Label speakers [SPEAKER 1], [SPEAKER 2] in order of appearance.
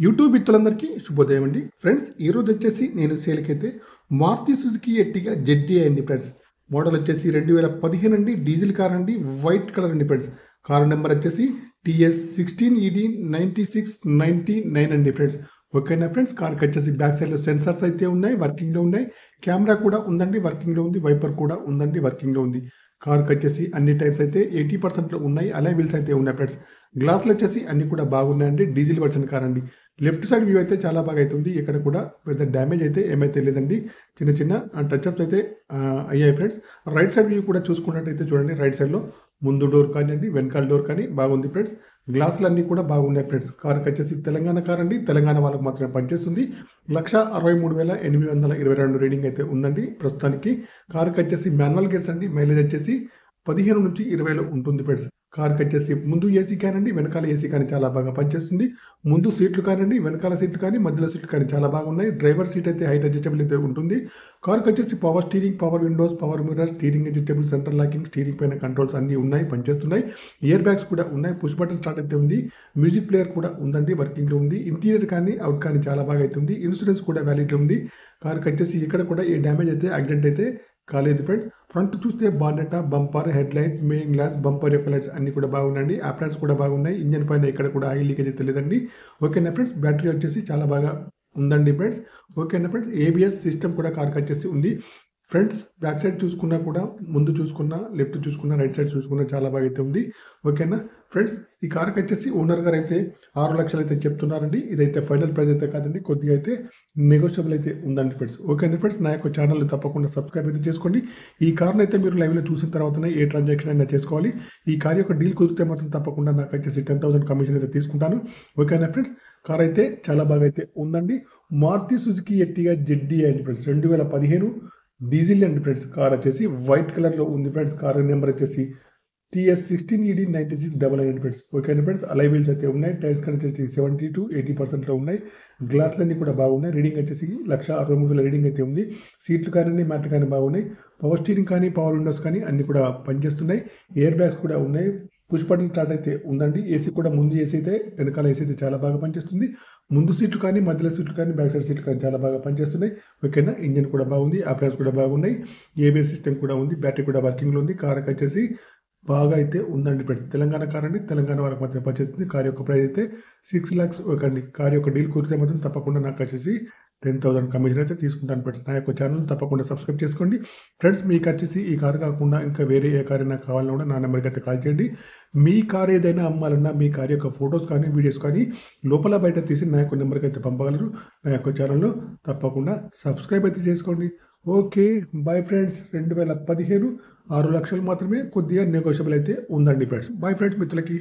[SPEAKER 1] YouTube మిత్రులందరికీ శుభోదయం అండి. ఫ్రెండ్స్ ఈరోజు వచ్చేసి నేను సేల్కైతే మారుతి సుజుకి ఎర్టిగా జెడ్డీ అండి ఫ్రెండ్స్. మోడల్ వచ్చేసి 2015 అండి, డీజిల్ కార్ అండి, వైట్ కలర్ అండి ఫ్రెండ్స్. కార్ నెంబర్ వచ్చేసి TS16ED 9699 అండి ఫ్రెండ్స్. ఓకేనా ఫ్రెండ్స్, కార్కి వచ్చేసి బ్యాక్ సైడ్లో సెన్సార్స్ అయితే ఉన్నాయి, వర్కింగ్లో ఉన్నాయి. కెమెరా కూడా ఉందండి, వర్కింగ్లో ఉంది. వైపర్ కూడా ఉందండి, వర్కింగ్లో ఉంది. కార్కి వచ్చేసి అన్ని టైర్స్ అయితే 80%లో ఉన్నాయి. అలాయ్ వీల్స్ అయితే ఉన్నాయి ఫ్రెండ్స్. గ్లాసులు వచ్చేసి అన్ని కూడా బాగున్నాయండి. డీజిల్ వర్షన్ కార్ అండి. లెఫ్ట్ సైడ్ వ్యూ అయితే చాలా బాగా అవుతుంది. ఇక్కడ కూడా పెద్ద డ్యామేజ్ అయితే ఏమైతే లేదండి. చిన్న చిన్న టచ్అప్స్ అయితే అయ్యాయి ఫ్రెండ్స్. రైట్ సైడ్ వ్యూ కూడా చూసుకున్నట్టయితే చూడండి, రైట్ సైడ్లో ముందు డోర్ కానివ్వండి, వెనకాల డోర్ కానీ బాగుంది ఫ్రెండ్స్. గ్లాసులు అన్నీ కూడా బాగున్నాయి ఫ్రెండ్స్. కార్కి వచ్చేసి తెలంగాణ కార్ అండి, తెలంగాణ వాళ్ళకి మాత్రమే పనిచేస్తుంది. 1,63,822 రీడింగ్ అయితే ఉందండి ప్రస్తుతానికి. కార్కి వచ్చేసి మాన్యువల్ గేర్స్ అండి, మైలేజ్ వచ్చేసి 15 నుంచి 20లో ఉంటుంది ఫ్రెండ్స్. కార్కి వచ్చేసి ముందు ఏసీ కానండి, వెనకాల ఏసీ కానీ చాలా బాగా పనిచేస్తుంది. ముందు సీట్లు కానండి, వెనకాల సీట్లు కానీ, మధ్యలో సీట్లు కానీ చాలా బాగున్నాయి. డ్రైవర్ సీట్ అయితే హైట్ అడ్జస్టబుల్ అయితే ఉంటుంది. కార్కి వచ్చేసి power steering, power Windows, power mirror, steering adjustable, centre locking, steering పైన కంట్రోల్స్ అన్నీ ఉన్నాయి, పనిచేస్తున్నాయి. ఇయర్ బ్యాగ్స్ కూడా ఉన్నాయి. పుష్ బటన్ స్టార్ట్ అయితే ఉంది. మ్యూజిక్ ప్లేయర్ కూడా ఉందండి, వర్కింగ్లో ఉంది. ఇంటీరియర్ కానీ అవుట్ కానీ చాలా బాగా అయితే ఉంది. ఇన్సూరెన్స్ కూడా వ్యాలిడ్ ఉంది. కార్కి వచ్చేసి ఇక్కడ కూడా ఏ డ్యామేజ్ అయితే యాక్సిడెంట్ అయితే కాలేదు ఫ్రెండ్స్. ఫ్రంట్ చూస్తే bonnet, bumper, head lights, main glass, bumper యొక్క లైట్స్ అన్ని కూడా బాగున్నాయండి. ఆప్రాన్స్ కూడా బాగున్నాయి. ఇంజన్ పైన ఇక్కడ కూడా ఆయిల్ లీకేజ్ అయితే లేదండి. ఓకేనా ఫ్రెండ్స్, బ్యాటరీ వచ్చేసి చాలా బాగా ఉందండి ఫ్రెండ్స్. ఓకేనా ఫ్రెండ్స్, ఏబిఎస్ సిస్టమ్ కూడా కార్కి వచ్చేసి ఉంది ఫ్రెండ్స్. బ్యాక్ సైడ్ చూసుకున్నా కూడా, ముందు చూసుకున్నా, లెఫ్ట్ చూసుకున్నా, రైట్ సైడ్ చూసుకున్నా చాలా బాగా అయితే ఉంది. ఓకేనా ఫ్రెండ్స్, ఈ కార్కి వచ్చేసి ఓనర్ గారు అయితే 6 లక్షలు అయితే చెప్తున్నారండి. ఇదైతే ఫైనల్ ప్రైస్ అయితే కాదండి, కొద్దిగా అయితే నెగోషియబుల్ అయితే ఉందండి ఫ్రెండ్స్. ఓకేనా ఫ్రెండ్స్, నా యొక్క ఛానల్ తప్పకుండా సబ్స్క్రైబ్ అయితే చేసుకోండి. ఈ కార్ని అయితే మీరు లైవ్లో చూసిన తర్వాతనే ఏ ట్రాన్సాక్షన్ అయినా చేసుకోవాలి. ఈ కార్ యొక్క డీల్ కుదిరితే మాత్రం తప్పకుండా నాకు వచ్చేసి 10,000 కమిషన్ అయితే తీసుకుంటాను. ఓకేనా ఫ్రెండ్స్, కార్ అయితే చాలా బాగా అయితే ఉందండి. మారుతి సుజుకి ఎర్టిగా జెడ్డీ అండి ఫ్రెండ్స్, 2015 డీజిల్ అండి ఫ్రెండ్స్. కార్ వచ్చేసి వైట్ కలర్లో ఉంది ఫ్రెండ్స్. కార్ నెంబర్ వచ్చేసి TS16ED 9699 ఫ్రెండ్స్. ఓకేనా ఫ్రెండ్స్, అలై వీల్స్ అయితే ఉన్నాయి. టైర్స్ కానీ వచ్చేసి 70 to 80%లో ఉన్నాయి. గ్లాసులన్నీ కూడా బాగున్నాయి. రీడింగ్ వచ్చేసి 1,63,000 రీడింగ్ అయితే ఉంది. సీట్లు కానీ, మ్యాట్ కానీ బాగున్నాయి. పవర్ స్టీరింగ్ కానీ, పవర్ విండోస్ కానీ అన్ని కూడా పనిచేస్తున్నాయి. ఎయిర్ బ్యాగ్స్ కూడా ఉన్నాయి. పుష్ బటన్ స్టార్ట్ అయితే ఉందండి. ఏసీ కూడా ముందు ఏసీ అయితే, వెనకాల ఏసీ అయితే చాలా బాగా పనిచేస్తుంది. ముందు సీట్లు కానీ, మధ్యలో సీట్లు కానీ, బ్యాక్ సైడ్ సీట్లు కానీ చాలా బాగా పనిచేస్తున్నాయి. ఓకేనా, ఇంజన్ కూడా బాగుంది. ఆపరేట్స్ కూడా బాగున్నాయి. ఏబిఎస్ సిస్టమ్ కూడా ఉంది. బ్యాటరీ కూడా వర్కింగ్లో ఉంది. కార్కి వచ్చేసి బాగా అయితే ఉందండి ఫ్రెండ్స్. తెలంగాణ కార్ అండి, తెలంగాణ వాళ్ళకి మాత్రం పనిచేస్తుంది. కార్ యొక్క ప్రైస్ అయితే 6 lakhs. ఓకండి, కార్ యొక్క డీల్ కుదిరితే మాత్రం తప్పకుండా నాకు వచ్చేసి 10,000 కమిషన్ అయితే తీసుకుంటాను ఫ్రెండ్స్. నా యొక్క ఛానల్ తప్పకుండా సబ్స్క్రైబ్ చేసుకోండి ఫ్రెండ్స్. మీకు వచ్చేసి ఈ కార్ కాకుండా ఇంకా వేరే ఏ కార్ అయినా కావాలన్నా కూడా నా నెంబర్కి అయితే కాల్ చేయండి. మీ కార్ ఏదైనా అమ్మాలన్నా, మీ కార్ యొక్క ఫొటోస్ కానీ, వీడియోస్ కానీ లోపల బయట తీసి నా యొక్క నెంబర్కి అయితే పంపగలరు. నా యొక్క ఛానల్లో తప్పకుండా సబ్స్క్రైబ్ అయితే చేసుకోండి. Okay bye friends. 2015 6 లక్షలు మాత్రమే, కొద్దిగా నెగోషియబుల్ అయితే ఉందండి ఫ్రెండ్స్. బాయ్ ఫ్రెండ్స్ మిత్రులకి.